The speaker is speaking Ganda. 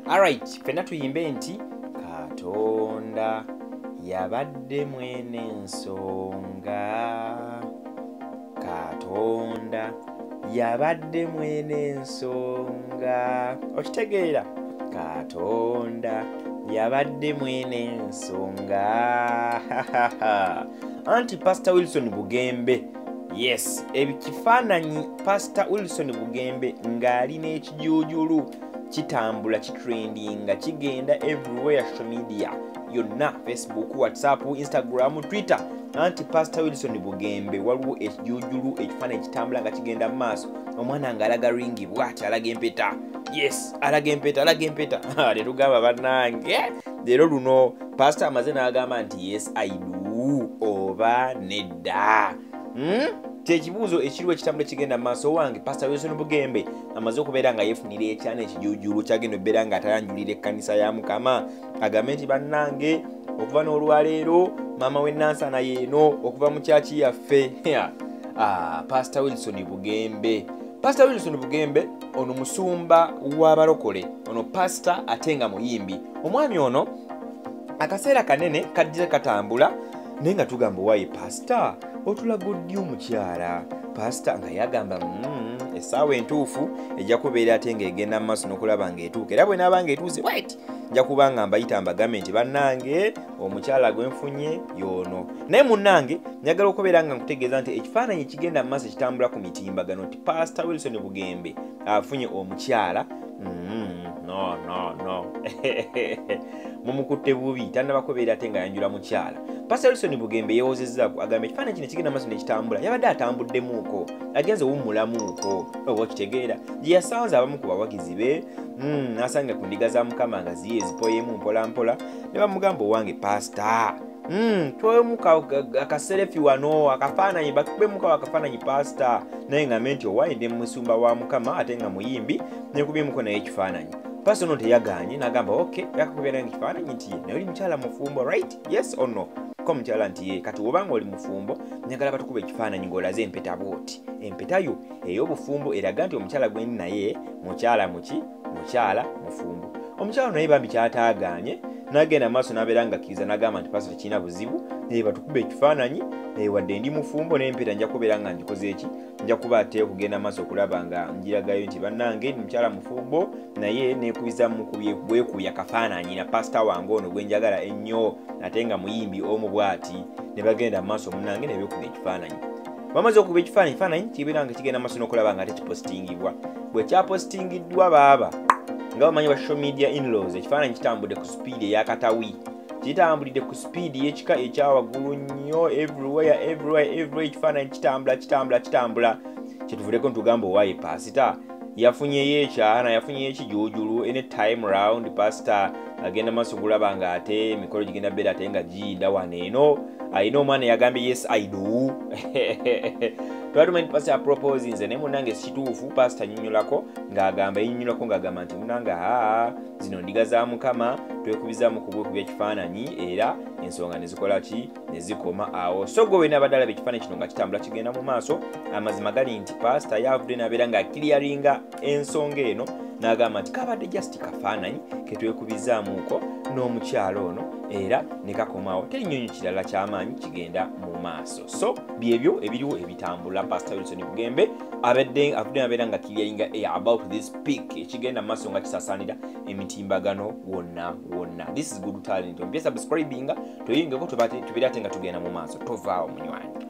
Alright, fena tuyimbe nti Katonda yabadde mwene ensonga. Katonda yabadde mwene ensonga. Okitegeera? Katonda yabadde mwene ensonga. Anti Pastor Wilson Bugembe. Yes, ebikifaananyi Pastor Wilson Bugembe ng'ali n'ekijuujulu kitambula kitrendinga kigenda everywhere social media yonna, Facebook, WhatsApp, Instagram, Twitter. Anti Pastor Wilson Bugembe waliwo ekijuujulu ekifaananyi kitambula nga kigenda mu maaso, omwana ng'alaga ringi bw'ati, alaga empeta. Yes, alaga empeta. Leero gamba bannange, leero luno Pastor amaze n'agamba nti yes I do oba nedda. Tekibuuzo ekiriwo ekitambula kigenda maaso wange Pastor Wilson Bugembe amaze okubeera nga yeefunira ekyana ekijuujulu kyagenda okubeera nga atayanjulira ekkanisa ya Mukama. Agambe nti bannange, okuva n'olwaleero maama w'ennansana yeeno, okuva mu kyaki yaffe. Pastor Wilson Bugembe. Pastor Wilson Bugembe ono musumba w'abalokole, ono pastor ate nga muyimbi. Omwami ono akaseera kanene kajja katambula naye nga tugamba waayi pastor otulaga oddi omukyala. Pastor nga yagamba essaawa entuufu ejja kubeera ate ng'egenda mu maaso n'okulaba ng'etuuka, era bwe naaba ng'etuuse bw'eti nja kuba nga mbayita mbagambe nti bannange omukyala gwe nfunye y'ono. Naye munnange njagala okubeera nga nkutegeeza nti ekifaananyi ekigenda mu maaso kitambula ku mitimbagano nti Pastor Wilson Bugembe afunye omukyala. No. Mumukutte bubi, tannaba kubeera ate nga yanjula mukyala. Pastor Wilson Bugembe yeewozezzaako agamba ekifaananyi kino kigenda maaso ne kitambula yabadde atambuddemuuko, agenze wummulamuuko. Oba okitegeera gye yasanze abamu ku bawagizi be n'asanga ku ndiga za Mukama nga ziye ezipoyemu mpolampola, ne bamugamba owange Pastor, twoyemu akaserefi wano akafaananyi, bakubemuko akafaananyi Pastor. Naye ngambe nti owaye ndi musumba wa Mukama ate nga muyimbi, nekubyemu naye ekifaananyi. Pastor no teyaganye n'agamba okay, yakakubeera ng'ekifaananyi nti ye naye oli mukyala mufumbo, right? Yes or no? Ko mukyala nti ye kati obanga oli mufumbo njagala batukuba ekifaananyi ng'olaze empeta bw'oti. Empeta yo ey'obufumbo eraga nti omukyala gwe ndi naye mukyala mukyala mufumbo. Omukyala naye bambi kyataaganye n'agenda maaso n'abeera ng'akkiriza n'agamba nti Pastor tekirina buzibu, batukuba ekifaananyi wadde ndi mufumbo n'empeta nja kubeera nga ngikoze eki, nja kuba ate okugenda maaso okulaba nga njiragayo nti bannange ndi mukyala mufumbo naye neekubiza bwekuya kafaananyi na Pastor wange ono gwe njagala ennyo ate nga muyimbi omu bw'ati. Ne bagenda maaso munnange ne beekuba ekifaananyi. Bamaze okuba ekifaananyi kibeera nga kigenda maaso n'okulaba nga ate kipositingibwa. Bwe kyapositingiddwa baaba nga bamanyi ba social media in-laws, ekifaananyi kitambudde ku speed ey'akatawi, kitambulidde ku speed y'ekika ekyawaggulu nnyo, everywhere ekifaananyi kitambula. Kyetuvudeko ntugamba owaaye Pastor yafunyeyo ekyana, yafunyeyo ekijuujulu, any time round Pastor agenda maaso okulaba nga ate emikolo gigenda beera ate nga giyinda wano eno. Ayina omwana yagambye yes I do. Twatumanyi Pastor yapropose nze naye munnange sikituufu. Pastor annyonnyolako ng'agamba nti munnange zino ndiga za Mukama twekubizaamu ku bwekubi ekifaananyi era ensonga ne zikola ki, ne zikoma awo. So gwe wena abadde alaba ekifaananyi kino nga kitambula kigenda mu maaso, amazima gali nti Pastor yavudde n'abeera ng'akiriyaringa ensonga eno n'agamba nti kabadde just kafaananyi ketwekubizaamuuko n'omukyalo ono era ne kakomawo, terinyonyi kirala ky'amaanyi kigenda mu maaso. So byebyo ebiriwo ebitambula. Pastor Wilson Bugembe avudde n'abeera nga kiryaringa about this peak ekigenda mu maaso nga kisasaanira emitimbagano wonna. This is Good Talent. Ompya subscribinga tuyingeko tubeera ate nga tugenda mu maaso. Tovaawo munywanyi.